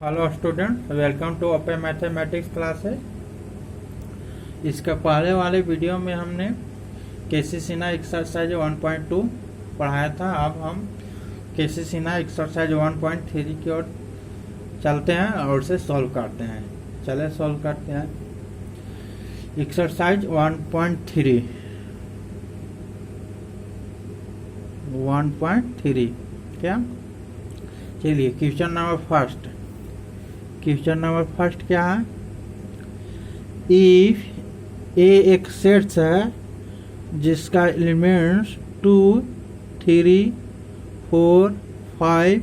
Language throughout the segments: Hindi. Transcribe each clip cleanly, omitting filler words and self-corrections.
Hello student, welcome to open mathematics classes. इसके पहले वाले वीडियो में हमने केसी सिन्हा एक्सरसाइज 1.2 पढ़ाया था। अब हम केसी सिन्हा एक्सरसाइज 1.3 की ओर चलते हैं और उसे सॉल्व करते हैं। चले सॉल्व करते हैं। एक्सरसाइज 1.3 क्या? चलिए क्वेश्चन नंबर फर्स्ट क्या है? इफ ए एक सेट्स है जिसका एलिमेंट्स 2, 3, 4, 5,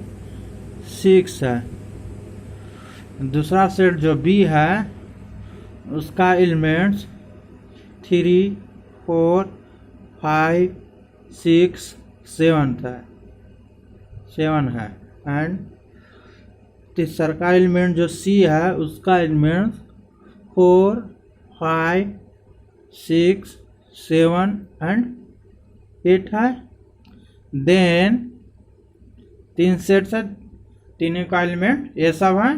6 है। दूसरा सेट जो बी है उसका एलिमेंट्स 3, 4, 5, 6, 7 है एंड तीसरा का एलिमेंट जो सी है उसका एलिमेंट 4, 5, 6, 7 एंड 8 है। देन तीन सेट्स है, तीनों का एलिमेंट ये सब है।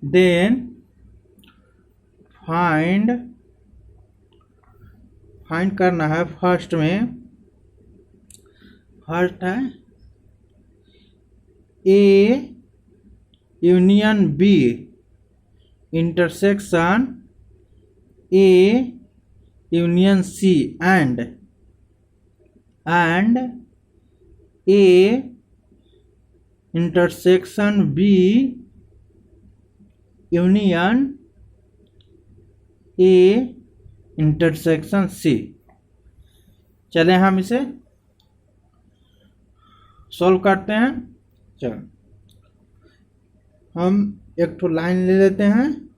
देन फाइंड करना है। फर्स्ट है A union B intersection A union C and A intersection B union A intersection C. चले हम इसे सॉल्व करते हैं। चलो हम एक तो लाइन ले लेते हैं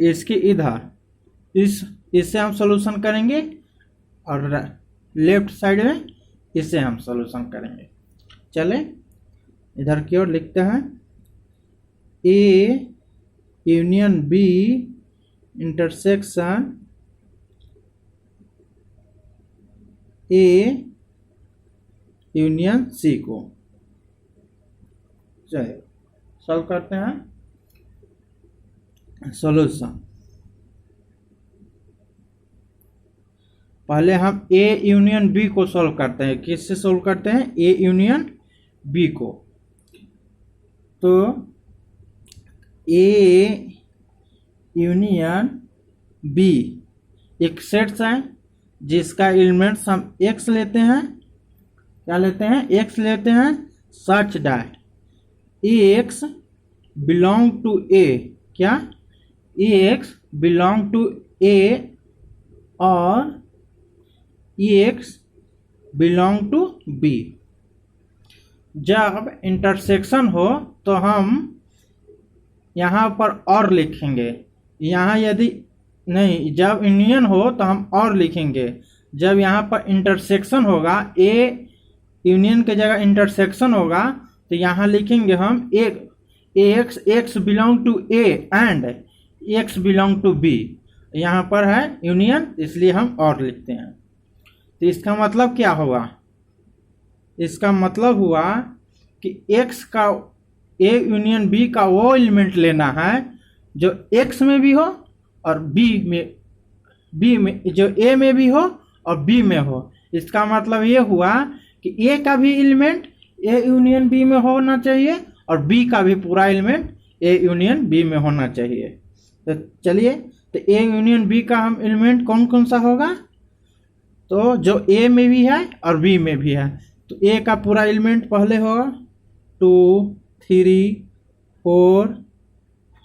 इसके इधर, इससे हम सॉल्यूशन करेंगे और लेफ्ट साइड में इससे हम सॉल्यूशन करेंगे। चले इधर की ओर लिखते हैं A union B intersection A union C को। चलिए सॉल्व करते हैं। सॉल्यूशन पहले हम ए यूनियन बी को सॉल्व करते हैं। किससे सॉल्व करते हैं? ए यूनियन बी को। तो ए यूनियन बी एक सेट्स है जिसका एलिमेंट्स हम एक्स लेते हैं। क्या लेते हैं? एक्स लेते हैं such that x belong to A. क्या? एक्स बिलोंग टू ए और एक्स बिलोंग टू बी। जब इंटरसेक्शन हो तो हम यहाँ पर और लिखेंगे। यहाँ यदि नहीं, जब यूनियन हो तो हम और लिखेंगे। जब यहाँ पर इंटरसेक्शन होगा, ए यूनियन के जगह इंटरसेक्शन होगा तो यहाँ लिखेंगे हम x belong to A and x belong to B. यहाँ पर है यूनियन, इसलिए हम और लिखते हैं। तो इसका मतलब क्या हुआ? इसका मतलब हुआ कि एक्स का ए यूनियन बी का वो एलिमेंट लेना है जो एक्स में भी हो और बी में जो ए में भी हो और बी में हो। इसका मतलब ये हुआ कि ए का भी एलिमेंट ए यूनियन बी में होना चाहिए और बी का भी पूरा एलिमेंट ए यूनियन बी में होना चाहिए। तो चलिए, तो ए यूनियन बी का हम एलिमेंट कौन कौन सा होगा? तो जो ए में भी है और बी में भी है। तो ए का पूरा एलिमेंट पहले होगा 2, 3, 4,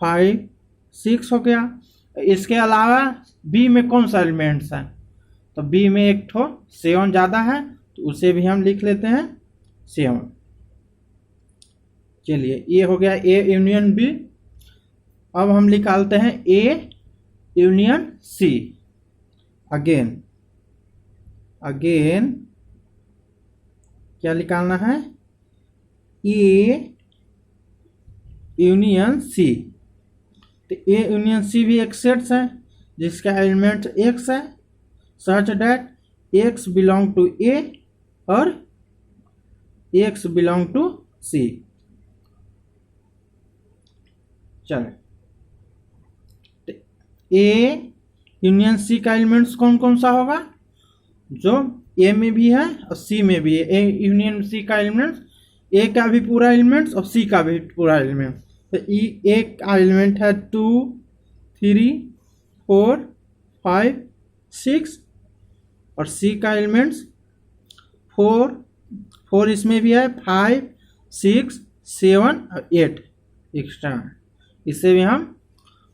5, 6 हो गया। इसके अलावा बी में कौन सा एलिमेंट्स है? तो बी में एक ठो 7 ज़्यादा है, तो उसे भी हम लिख लेते हैं 7। चलिए ये हो गया ए यूनियन बी। अब हम निकालते हैं ए यूनियन सी। अगेन क्या निकालना है? A union C. तो ए यूनियन सी भी एक सेट्स है जिसका एलिमेंट एक्स है such that x belong to A और एक्स बिलोंग टू सी। चलो, ए यूनियन सी का एलिमेंट्स कौन कौन सा होगा? जो ए में भी है और सी में भी है। ए यूनियन सी का एलिमेंट्स, ए का भी पूरा एलिमेंट्स और सी का भी पूरा एलिमेंट। तो ए का एलिमेंट है 2, 3, 4, 5, 6 और सी का एलिमेंट्स 4 इसमें भी है, 5, 6, 7 और 8 एक्स्ट्रा। इससे भी हम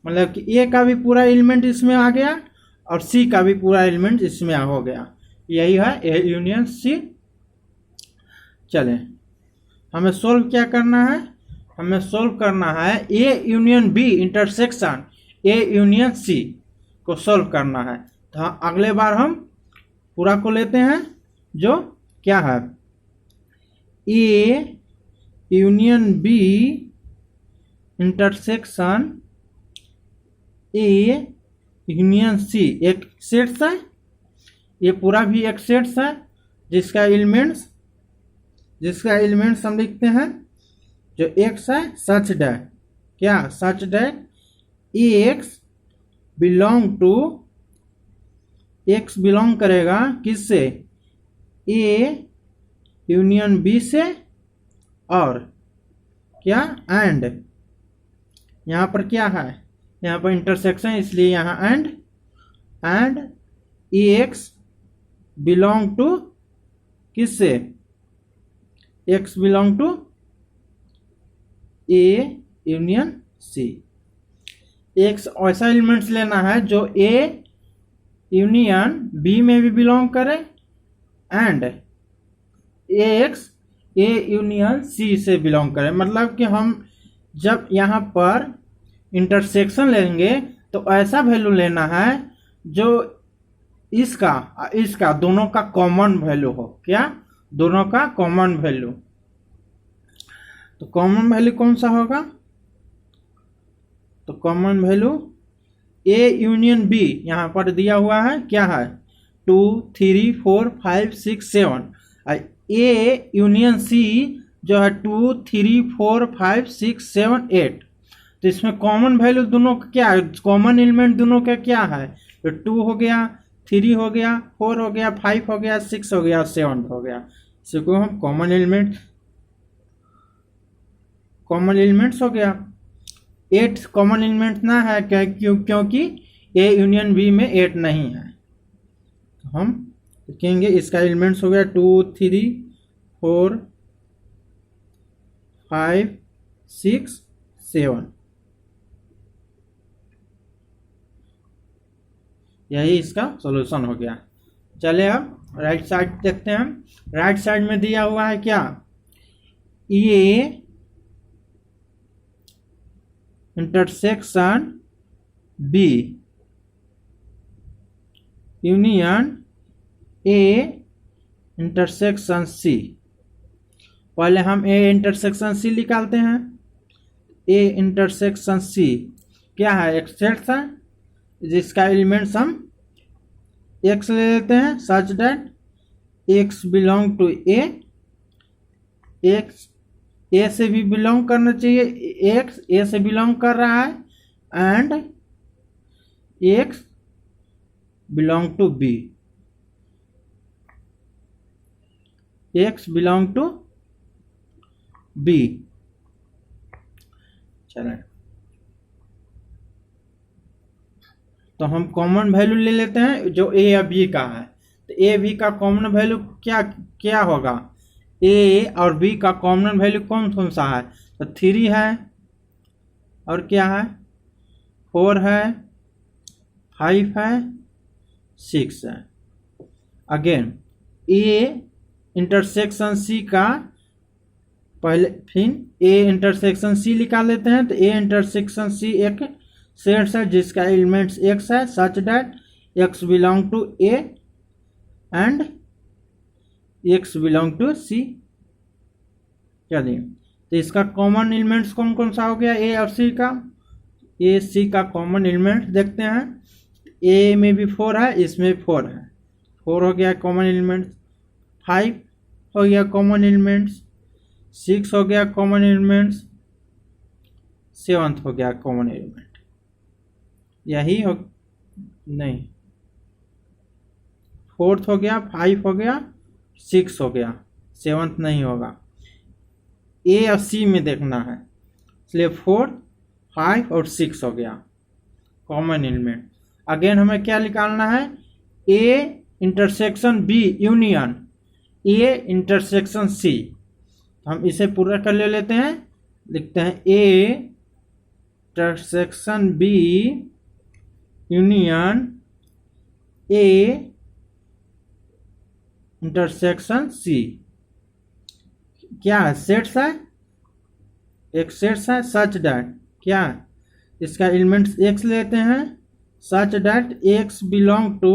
मतलब कि ए का भी पूरा एलिमेंट इसमें आ गया और सी का भी पूरा एलिमेंट इसमें हो गया। यही है ए यूनियन सी। चलें, हमें सोल्व क्या करना है? हमें सोल्व करना है A union B intersection A union C को सोल्व करना है। तो अगले बार हम पूरा को लेते हैं, जो क्या है A union B intersection A union C एक सेट्स है, ये पूरा भी एक सेट्स है जिसका एलिमेंट्स हम लिखते हैं जो एक्स है सच डैट, क्या सच डैट एक्स बिलोंग करेगा किससे? ए यूनियन बी से, और क्या एंड यहाँ पर क्या है? यहाँ पर इंटरसेक्शन, इसलिए यहाँ एंड एक्स बिलोंग टू किससे? X belong to A union C. X ऐसा एलिमेंट्स लेना है जो ए यूनियन बी में भी बिलोंग करे and x A union C से बिलोंग करे। मतलब कि हम जब यहाँ पर इंटरसेक्शन लेंगे तो ऐसा वैल्यू लेना है जो इसका दोनों का कॉमन वैल्यू हो। क्या? दोनों का कॉमन वैल्यू। तो कॉमन वैल्यू कौन सा होगा? तो common value A union B यहाँ पर दिया हुआ है, क्या है 2, 3, 4, 5, 6, 7। ए यूनियन सी जो है 2, 3, 4, 5, 6, 7, 8। तो इसमें कॉमन वैल्यू दोनों का क्या है? कॉमन एलिमेंट दोनों का क्या है? तो 2 हो गया, 3 हो गया, 4 हो गया, 5 हो गया, 6 हो गया, 7 हो गया। इसको हम कॉमन एलिमेंट्स हो गया। 8 कॉमन एलिमेंट ना है क्योंकि ए यूनियन बी में 8 नहीं है। तो हम लिखेंगे इसका एलिमेंट्स हो गया 2, 3, 4, 5, 6, 7। यही इसका सॉल्यूशन हो गया। चले अब राइट साइड देखते हैं। राइट साइड में दिया हुआ है क्या? A intersection B union A intersection C. पहले हम ए इंटरसेक्शन सी निकालते हैं। ए इंटरसेक्शन सी क्या है? एक सेट है जिसका एलिमेंट्स हम एक्स ले लेते हैं such that x belong to A. X A से भी बिलोंग करना चाहिए, एक्स ए से बिलोंग कर रहा है and x belong to B. X belong to B. चलें, तो हम कॉमन वैल्यू ले लेते हैं जो ए या बी का है। तो ए बी का कॉमन वैल्यू क्या होगा? ए और बी का कॉमन वैल्यू कौन सा है? तो 3 है और क्या है 4 है, 5 है, 6 है। अगेन ए इंटरसेक्शन सी का पहले फिर ए इंटरसेक्शन सी निकाल लेते हैं। तो ए इंटरसेक्शन सी एक सेट है जिसका एलिमेंट्स एक्स है such that x belong to A and x belong to C. चलिए, तो इसका कॉमन एलिमेंट्स कौन सा हो गया? ए और सी का। ए सी का कॉमन एलिमेंट देखते हैं। ए में भी 4 है, इसमें 4 है। 4 हो गया कॉमन एलिमेंट्स, 5 हो गया कॉमन एलिमेंट्स, 6 हो गया कॉमन एलिमेंट्स, 7th हो गया कॉमन एलिमेंट, यही हो नहीं 4th हो गया, 5 हो गया, 6 हो गया, 7th नहीं होगा। ए और सी में देखना है, इसलिए 4, 5 और 6 हो गया कॉमन एलिमेंट। अगेन हमें क्या निकालना है, A intersection B union A intersection C. हम इसे पूरा कर लेते हैं, लिखते हैं A intersection B union A intersection C. क्या है, सेट्स है, एक सेट्स है सच डैट क्या है, इसका एलिमेंट्स एक्स लेते हैं, such that x belong to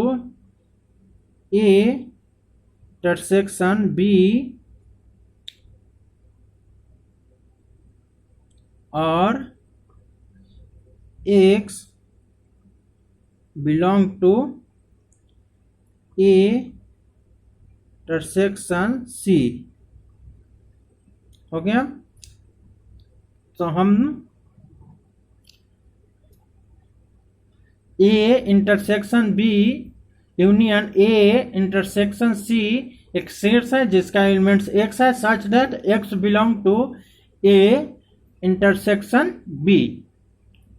A intersection B और x belong to A intersection C. हो गया। तो हम A intersection B union A intersection C एक सेट है जिसका एलिमेंट्स एक्स है, such that x belong to A intersection B.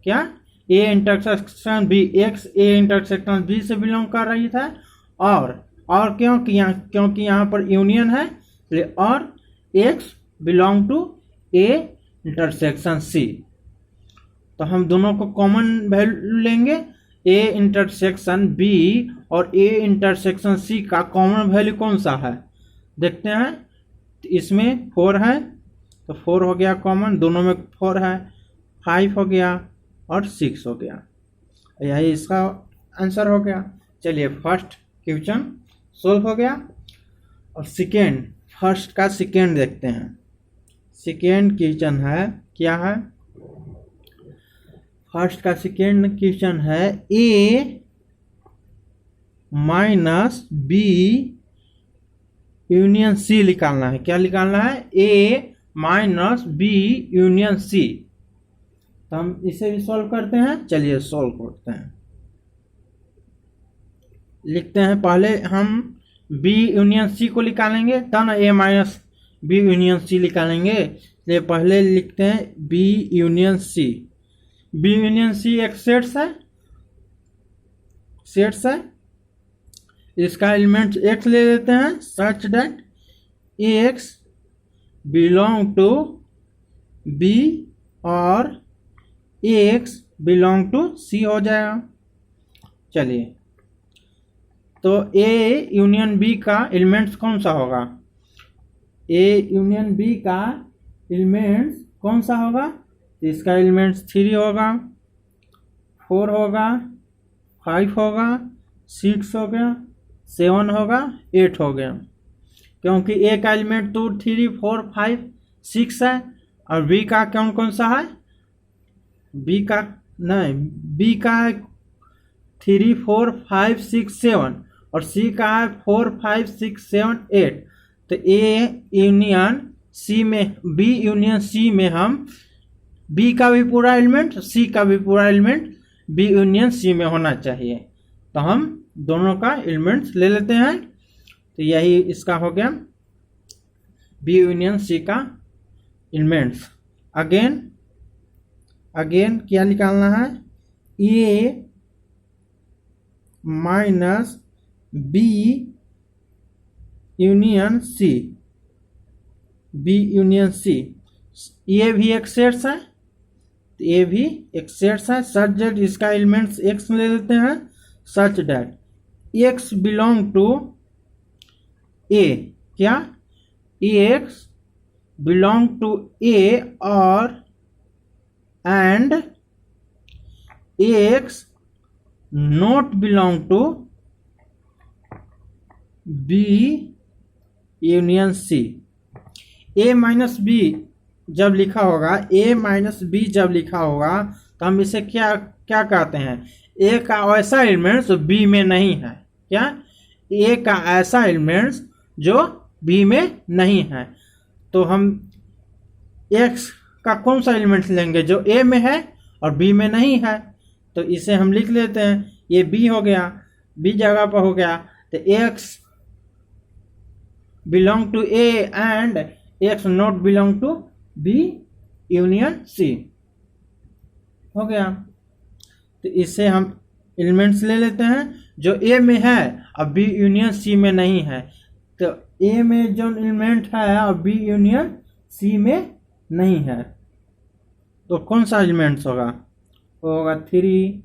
क्या, A intersection B, x A intersection B से बिलोंग कर रही था, और क्योंकि यहाँ पर यूनियन है, और x belong to A intersection C. तो हम दोनों को कॉमन वैल्यू लेंगे, ए इंटरसेक्शन बी और ए इंटरसेक्शन सी का कॉमन वैल्यू कौन सा है देखते हैं। तो इसमें 4 है, तो 4 हो गया कॉमन, दोनों में 4 है, 5 हो गया और 6 हो गया। यही इसका आंसर हो गया। चलिए फर्स्ट क्वेश्चन सोल्व हो गया। और सेकेंड, फर्स्ट का सेकेंड देखते हैं। सेकेंड क्वेश्चन है, क्या है, फर्स्ट का सेकेंड क्वेश्चन है ए माइनस बी यूनियन सी निकालना है। क्या निकालना है, A minus B union C. तो हम इसे भी सॉल्व करते हैं। चलिए सॉल्व करते हैं। लिखते हैं, पहले हम बी यूनियन सी को निकालेंगे, तब ना A minus B union C निकालेंगे। इसलिए पहले लिखते हैं B union C. B union C एक सेट्स है, इसका एलिमेंट एक्स ले लेते हैं, such that x belong to B और एक्स बिलोंग टू सी हो जाएगा। चलिए, तो ए यूनियन बी का एलिमेंट्स कौन सा होगा, ए यूनियन बी का एलिमेंट्स कौन सा होगा, इसका एलिमेंट्स 3 होगा, 4 होगा, 5 होगा, 6 हो गया, 7 होगा, 8 हो गया। क्योंकि ए का एलिमेंट तो 3, 4, 5, 6 है, और बी का कौन सा है, बी का नहीं, बी का है 3, 4, 5, 6, 7 और सी का है 4, 5, 6, 7, 8। तो ए यूनियन सी में, बी यूनियन सी में हम बी का भी पूरा एलिमेंट, सी का भी पूरा एलिमेंट बी यूनियन सी में होना चाहिए। तो हम दोनों का एलिमेंट्स ले लेते हैं। तो यही इसका हो गया बी यूनियन सी का एलिमेंट्स। अगेन क्या निकालना है, A minus B union C, B union C. ये भी एक सेट्स है, ये भी एक सेट्स है, सच दैट इसका एलिमेंट्स एक्स ले लेते हैं, such that x belong to A. क्या, एक्स बिलोंग टू ए और and x not belong to B union C. A minus B जब लिखा होगा, ए माइनस बी जब लिखा होगा, तो हम इसे क्या कहते हैं, ए का ऐसा एलिमेंट्स जो बी में नहीं है। क्या, ए का ऐसा एलिमेंट्स जो बी में नहीं है। तो हम एक्स का कौन सा एलिमेंट्स लेंगे जो ए में है और बी में नहीं है, तो इसे हम लिख लेते हैं, ये बी हो गया, बी जगह पर हो गया, तो x belong to A and x not belong to B union C हो गया। तो इससे हम एलिमेंट्स ले लेते हैं जो ए में है और बी यूनियन सी में नहीं है, तो ए में जो एलिमेंट है और बी यूनियन सी में नहीं है, तो कौन सा एलिमेंट्स होगा, होगा 3,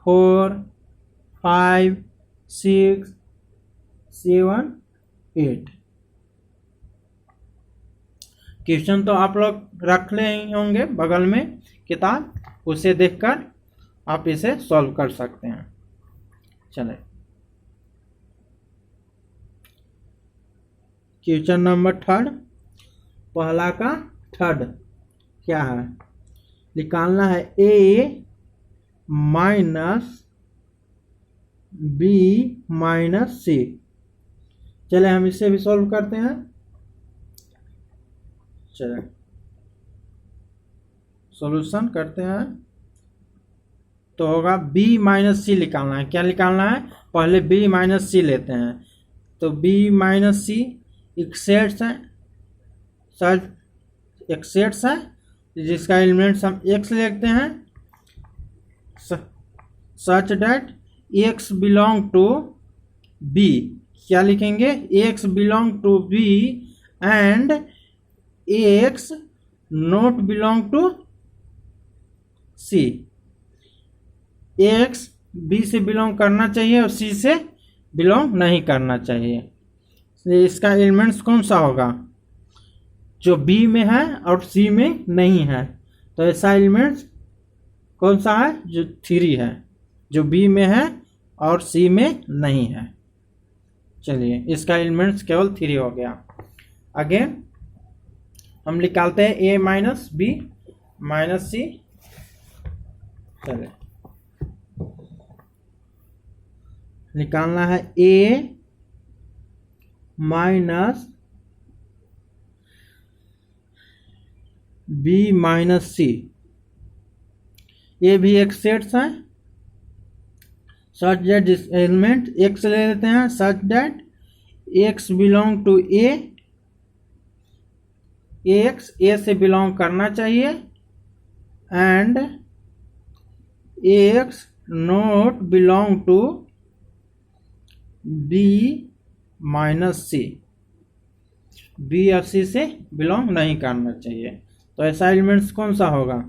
4, 5, 6, 7, 8। क्वेश्चन तो आप लोग रख ले ही होंगे बगल में किताब, उसे देखकर आप इसे सॉल्व कर सकते हैं। चले क्वेश्चन नंबर 3, पहला का 3 क्या है, निकालना है a माइनस बी माइनस सी। चले हम इसे भी सॉल्व करते हैं। चले सॉल्यूशन करते हैं, तो होगा b माइनस सी निकालना है। क्या निकालना है, पहले b माइनस सी लेते हैं, तो b माइनस सी एक सेट्स है, एक सेट्स है जिसका एलिमेंट्स हम x लिखते हैं, such that x belong to b। क्या लिखेंगे, x belong to b and x not belong to c। x b से बिलोंग करना चाहिए और c से बिलोंग नहीं करना चाहिए। तो इसका एलिमेंट्स कौन सा होगा, जो b में है और c में नहीं है, तो ऐसा एलिमेंट्स कौन सा है, जो 3 है, जो b में है और c में नहीं है। चलिए इसका एलिमेंट्स केवल 3 हो गया। अगेन हम निकालते हैं a minus B minus C. चलिए निकालना है a minus B minus C. ये भी एक सेट्स है, such that this element x ले लेते हैं, such that x belong to a, x a से बिलोंग करना चाहिए and x not belong to b minus C, b और c से बिलोंग नहीं करना चाहिए। तो ऐसा एलिमेंट्स कौन सा होगा,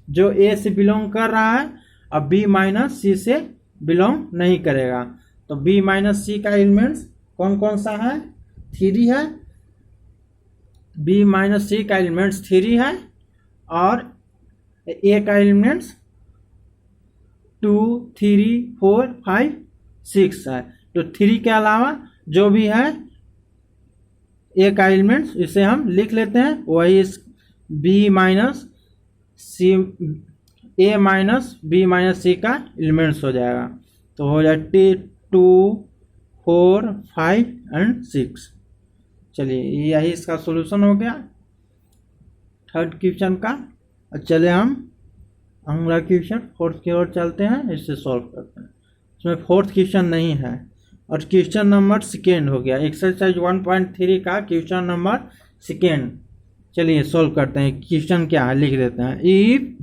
जो a से बिलोंग कर रहा है और b माइनस सी से बिलोंग नहीं करेगा। तो b माइनस सी का एलिमेंट्स कौन कौन सा है, 3 है, b माइनस सी का एलिमेंट्स 3 है और a का एलिमेंट्स 2, 3, 4, 5, 6 है। तो 3 के अलावा जो भी है a का एलिमेंट्स इसे हम लिख लेते हैं, वही इस b minus C, a minus B minus C का एलिमेंट्स हो जाएगा। तो हो जाए 2, 4, 5 एंड 6। चलिए यही इसका सॉल्यूशन हो गया 3rd क्वेश्चन का। चले हम अगला क्वेश्चन 4th की ओर चलते हैं, इससे सॉल्व करते हैं। इसमें 4th क्वेश्चन नहीं है और क्वेश्चन नंबर 2 हो गया, एक्सरसाइज 1.3 का क्वेश्चन नंबर 2। चलिए सॉल्व करते हैं। क्वेश्चन क्या है लिख देते हैं। इफ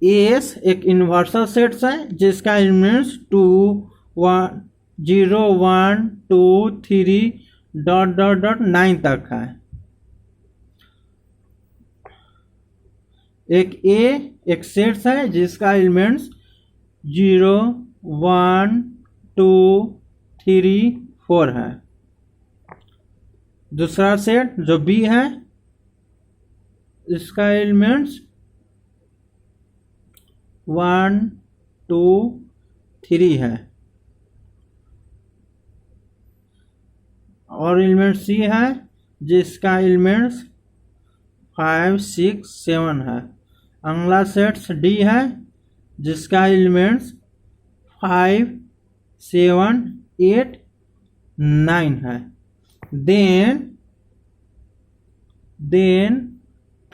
एस एक इन्वर्सल सेट्स है जिसका एलिमेंट्स 2, 1, 0, 1, 2, 3 डॉट डॉट डॉट 9 तक है। एक सेट्स है जिसका एलिमेंट्स 0, 1, 2, 3, 4 है। दूसरा सेट जो बी है, इसका एलिमेंट्स 1, 2, 3 है और एलिमेंट सी है जिसका एलिमेंट्स 5, 6, 7 है। अगला सेट्स डी है जिसका एलिमेंट्स 5, 7, 8, 9 है। देन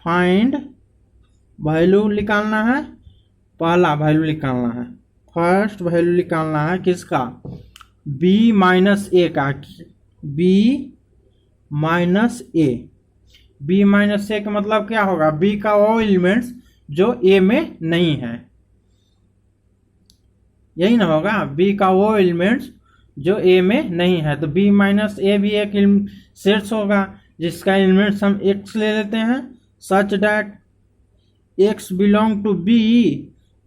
फाइंड वैल्यू निकालना है, पहला वैल्यू निकालना है, फर्स्ट वैल्यू निकालना है किसका, b माइनस ए का, b माइनस ए। b माइनस ए का मतलब क्या होगा, b का वो एलिमेंट्स जो a में नहीं है, यही ना होगा, b का वो एलिमेंट्स जो a में नहीं है। तो b माइनस ए भी एक सेट्स होगा जिसका एलिमेंट्स हम x ले लेते हैं, such that x belong to b,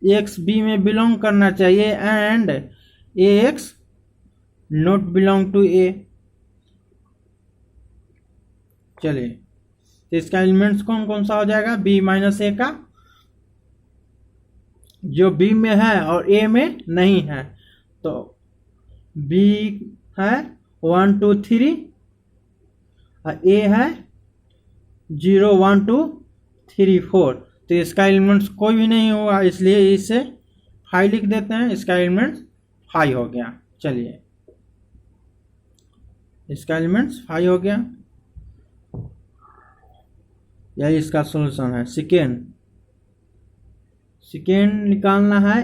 x b में बिलोंग करना चाहिए, and x not belong to a। चलिए, तो इसका एलिमेंट्स कौन कौन सा हो जाएगा, b माइनस ए का जो b में है और a में नहीं है, तो b है 1 2 3 और a है 0 1 2 3 4। तो इसका एलिमेंट्स कोई भी नहीं होगा, इसलिए इसे 5 लिख देते हैं, इसका एलिमेंट्स 5 हो गया। चलिए, इसका एलिमेंट्स 5 हो गया, यही इसका सॉल्यूशन है। सेकेंड निकालना है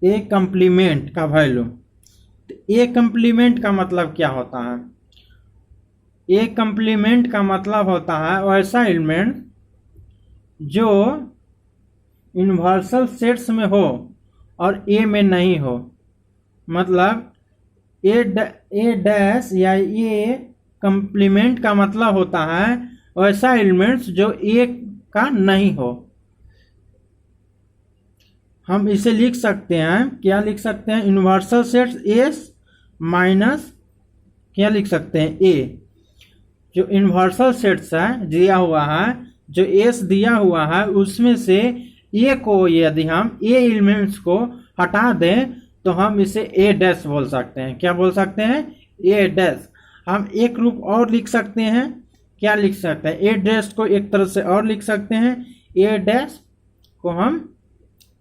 ए कंप्लीमेंट का वैल्यू। तो ए कंप्लीमेंट का मतलब क्या होता है, ए कंप्लीमेंट का मतलब होता है वैसा एलिमेंट जो यूनिवर्सल सेट्स में हो और ए में नहीं हो, मतलब ए डैश या ए कंप्लीमेंट का मतलब होता है वैसा एलिमेंट्स जो ए का नहीं हो। हम इसे लिख सकते हैं, क्या लिख सकते हैं, यूनिवर्सल सेट्स एस माइनस क्या लिख सकते हैं, ए। जो यूनिवर्सल सेट्स है दिया हुआ है, जो एस दिया हुआ है, उसमें से ए को यदि हम ए एलिमेंट्स को हटा दें तो हम इसे ए डैश बोल सकते हैं। क्या बोल सकते हैं, ए डैश। हम एक रूप और लिख सकते हैं, क्या लिख सकते हैं, ए डैश को एक तरह से और लिख सकते हैं, ए डैश को हम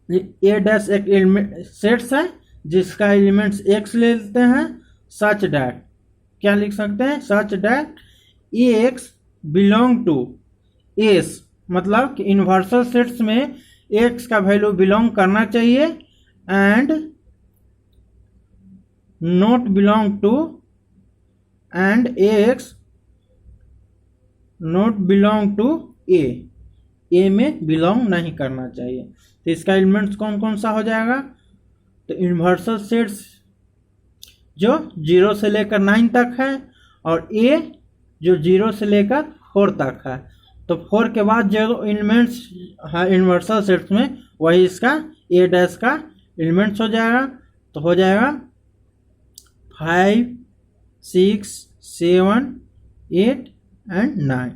ए डैश एक एलिमेंट सेट्स है जिसका एलिमेंट्स एक्स ले लेते हैं, सच डैट क्या लिख सकते हैं, such that x belong to S, मतलब कि यूनिवर्सल सेट्स में एक्स का वैल्यू बिलोंग करना चाहिए, and not belong to, and x not belong to A में बिलोंग नहीं करना चाहिए। तो इसका एलिमेंट्स कौन कौन सा हो जाएगा, तो यूनिवर्सल सेट्स जो 0 से लेकर 9 तक है और ए जो 0 से लेकर 4 तक है। तो 4 के बाद जो एलिमेंट्स है यूनिवर्सल सेट्स में वही इसका ए डैश का एलिमेंट्स हो जाएगा। तो हो जाएगा 5 6 7 8 एंड 9।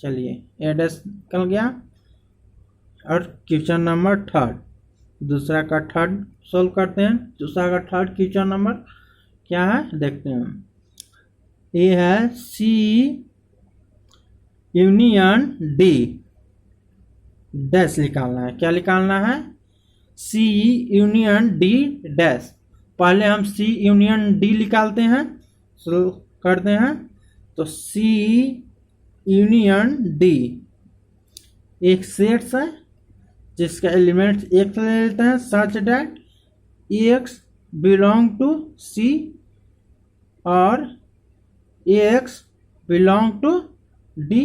चलिए, ए डैश निकल गया। और क्वेश्चन नंबर 3, दूसरा का 3 सोल्व करते हैं। दूसरा का 3 क्वेश्चन नंबर क्या है देखते हैं। ये है सी यूनियन डी डैश निकालना है। क्या निकालना है, सी यूनियन डी डैश। पहले हम सी यूनियन डी निकालते हैं, शुरू करते हैं। तो सी यूनियन डी एक सेट्स है जिसका एलिमेंट्स एक्स ले लेते हैं, such that x belong to C और एक्स बिलोंग टू डी।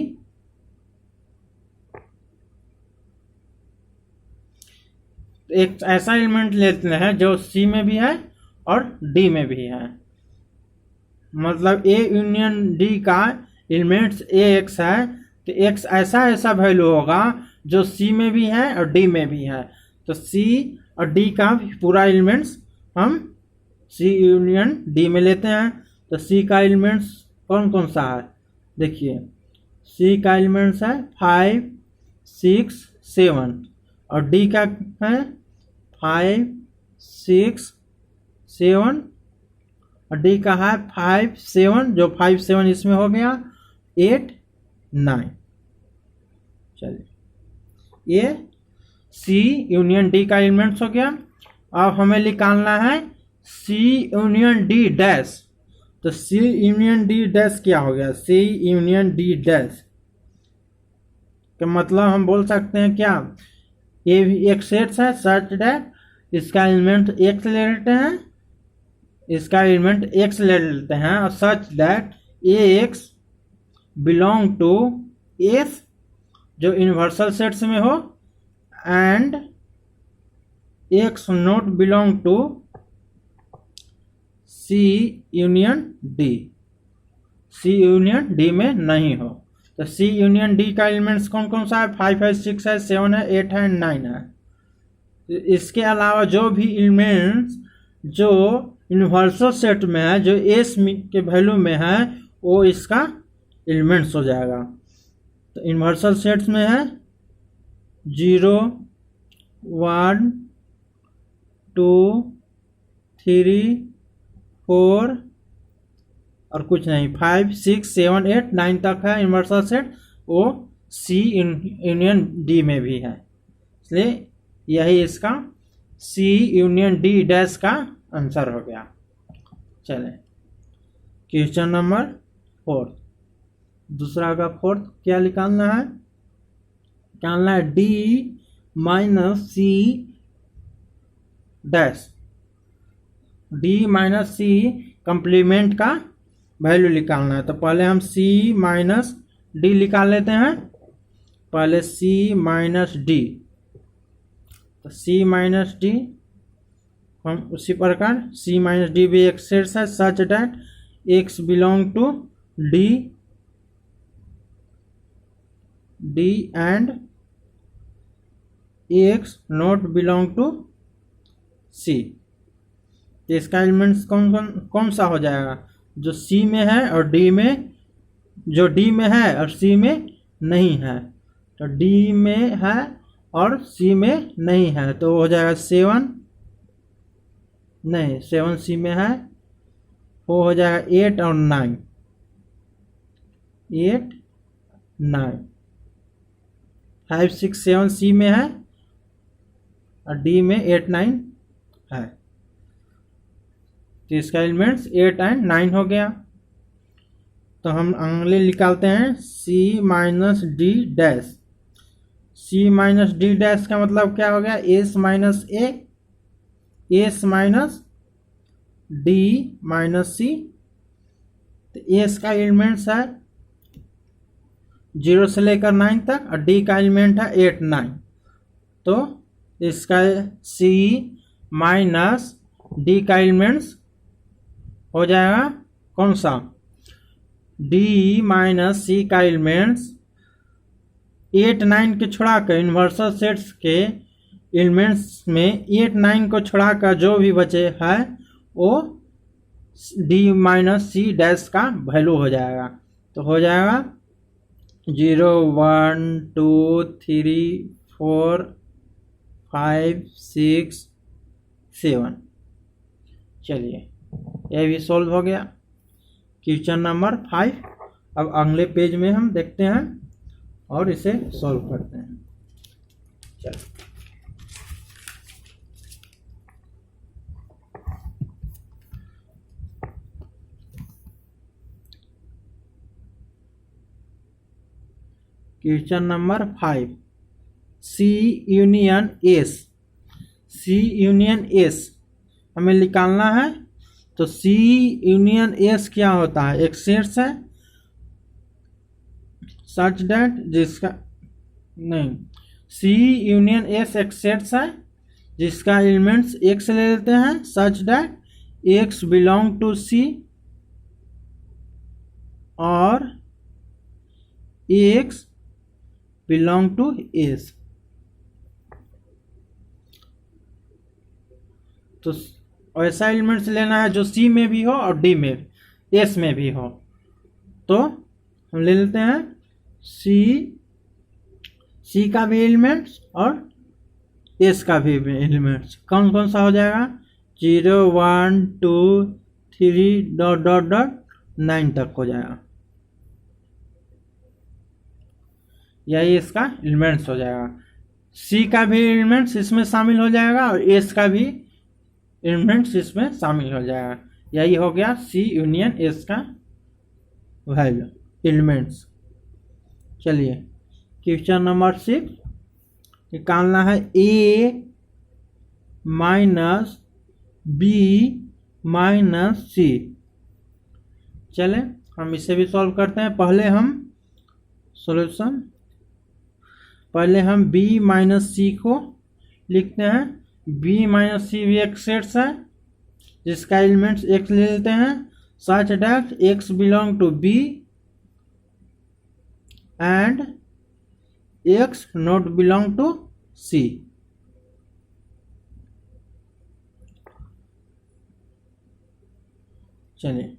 एक ऐसा एलिमेंट लेते हैं जो सी में भी है और डी में भी है, मतलब ए यूनियन डी का एलिमेंट्स ए एक्स है, तो एक्स ऐसा वैल्यू होगा जो सी में भी है और डी में भी है। तो सी और डी का पूरा एलिमेंट्स हम सी यूनियन डी में लेते हैं। तो सी का एलिमेंट्स कौन कौन सा है, देखिए सी का एलिमेंट्स है 5 6 7 और डी का है 5 6 7 और डी का है 5 7, जो 5 7 इसमें हो गया 8 9। चलिए, ये सी यूनियन डी का एलिमेंट्स हो गया। अब हमें निकालना है सी यूनियन डी डैश। तो सी यूनियन डी डैश क्या हो गया, सी यूनियन डी डैश का मतलब हम बोल सकते हैं क्या, ये भी एक सेट है सच दैट इसका एलिमेंट एक्स ले लेते हैं, इसका एलिमेंट एक्स ले लेते हैं, और सच that x belong to S जो यूनिवर्सल सेट्स में हो, and x not belong to C union D, C union D में नहीं हो। तो सी यूनियन डी का एलिमेंट्स कौन कौन सा है, 5 है, 6 है, 7 है, 8 है, 9 है। इसके अलावा जो भी एलिमेंट्स जो यूनिवर्सल सेट में है, जो एस के वैल्यू में है, वो इसका एलिमेंट्स हो जाएगा। तो यूनिवर्सल सेट्स में है 0 1 2 3 4 और कुछ नहीं, 5 6 7 8 9 तक है यूनिवर्सल सेट, वो सी यूनियन डी में भी है, इसलिए यही इसका सी यूनियन डी डैश का आंसर हो गया। चलें क्वेश्चन नंबर 4, दूसरा का 4 क्या निकालना है, निकालना है D minus C dash, D minus C complement का वैल्यू निकालना है। तो पहले हम सी माइनस डी निकाल लेते हैं, पहले सी माइनस डी, तो सी माइनस डी हम उसी प्रकार सी माइनस डी भी एक सेट है such that x belong to D, D and x not belong to C. इसका एलिमेंट्स कौन सा हो जाएगा, जो सी में है और डी में, जो डी में है और सी में नहीं है, तो डी में है और सी में नहीं है, तो हो जाएगा 7 नहीं 7 सी में है, वो हो जाएगा 8 और 9, 8 9 5 6 7 सी में है और डी में 8 9 है, तो इसका एलिमेंट्स 8 एंड 9 हो गया। तो हम अगले निकालते हैं सी माइनस डी डैश, सी माइनस डी डैश का मतलब क्या हो गया, एस माइनस ए, एस माइनस डी माइनस सी। तो एस का एलिमेंट्स है 0 से लेकर 9 तक और डी का एलिमेंट है 8 9, तो इसका सी माइनस डी का एलिमेंट्स हो जाएगा कौन सा, डी माइनस सी का एलिमेंट्स 8 9 के छुड़ा कर यूनिवर्सल सेट्स के एलिमेंट्स में 8 9 को छुड़ा कर जो भी बचे है वो डी माइनस सी डैश का वैल्यू हो जाएगा। तो हो जाएगा 0 1 2 3 4 5 6 7। चलिए यह भी सॉल्व हो गया क्वेश्चन नंबर 5। अब अगले पेज में हम देखते हैं और इसे सॉल्व करते हैं। चलो क्वेश्चन नंबर 5, सी यूनियन एस, सी यूनियन एस हमें निकालना है। तो सी यूनियन एस क्या होता है, एक सेट है सच दैट जिसका नहीं, सी यूनियन एस एक सेट है जिसका एलिमेंट्स एक्स ले लेते हैं such that x belong to C और एक्स बिलोंग टू एस। तो ऐसा एलिमेंट्स लेना है जो सी में भी हो और डी में एस में भी हो। तो हम ले लेते हैं सी का भी एलिमेंट्स और एस का भी एलिमेंट्स। कौन कौन सा हो जाएगा, 0 1 2 3 डॉट डॉट डॉट 9 तक हो जाएगा, यही इसका एलिमेंट्स हो जाएगा। सी का भी एलिमेंट्स इसमें शामिल हो जाएगा और एस का भी एलिमेंट्स इसमें शामिल हो जाएगा। यही हो गया सी यूनियन एस का वैल्यू एलिमेंट्स। चलिए क्वेश्चन नंबर 6 निकालना है ए माइनस बी माइनस सी। चले हम इसे भी सॉल्व करते हैं। पहले हम b माइनस सी को लिखते हैं। b माइनस सी भी एक सेट्स है जिसका एलिमेंट्स x ले लेते हैं such that x belong to b and x not belong to c। चलिए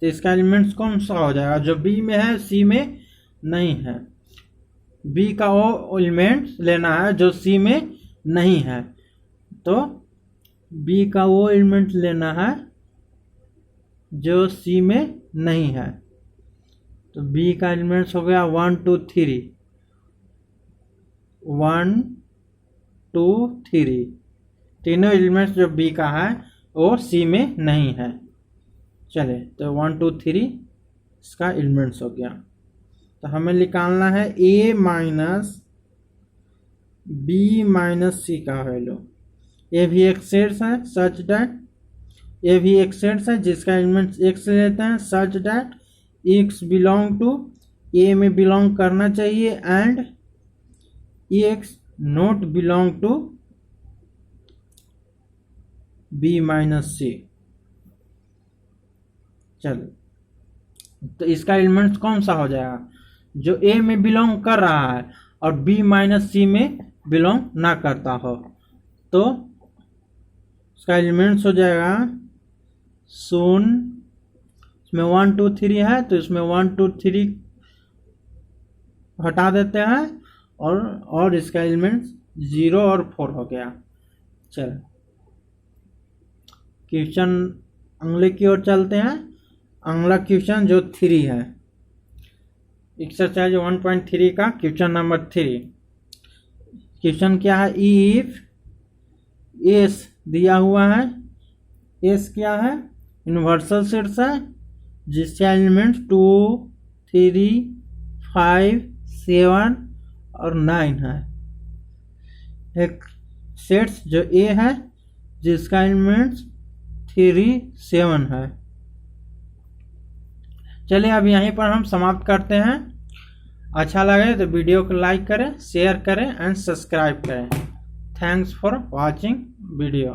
तो इसका एलिमेंट्स कौन सा हो जाएगा? जो b में है c में नहीं है। b का वो एलिमेंट्स लेना है जो c में नहीं है, तो b का वो एलिमेंट्स लेना है जो c में नहीं है। तो b का एलिमेंट्स हो गया 1 2 3 1 2 3। तीनों एलिमेंट्स जो b का है वो c में नहीं है। चले तो 1 2 3 इसका एलिमेंट्स हो गया। तो हमें निकालना है a minus b minus C का वैल्यू। ये भी एक सेट्स है सच दैट, ये भी एक सेट्स है जिसका एलिमेंट्स x लेते हैं such that x belong to a में बिलोंग करना चाहिए and x not belong to b minus C. चलो तो इसका एलिमेंट्स कौन सा हो जाएगा? जो a में बिलोंग कर रहा है और b माइनस सी में बिलोंग ना करता हो, तो इसका एलिमेंट्स हो जाएगा 0। इसमें 1 2 3 है तो इसमें 1 2 3 हटा देते हैं और इसका एलिमेंट्स 0 और 4 हो गया। चल क्वेश्चन अगले की ओर चलते हैं। अगला क्वेश्चन जो 3 है, एक्सरसाइज 1.3 का क्वेश्चन नंबर 3। क्वेश्चन क्या है? इफ एस दिया हुआ है, एस क्या है? यूनिवर्सल सेट्स है जिसका एलिमेंट्स 2 3 5 7 और 9 है। एक सेट्स जो ए है जिसका एलिमेंट्स 3 7 है। चलिए अब यहीं पर हम समाप्त करते हैं। अच्छा लगे तो वीडियो को लाइक करें, शेयर करें एंड सब्सक्राइब करें। Thanks for watching video.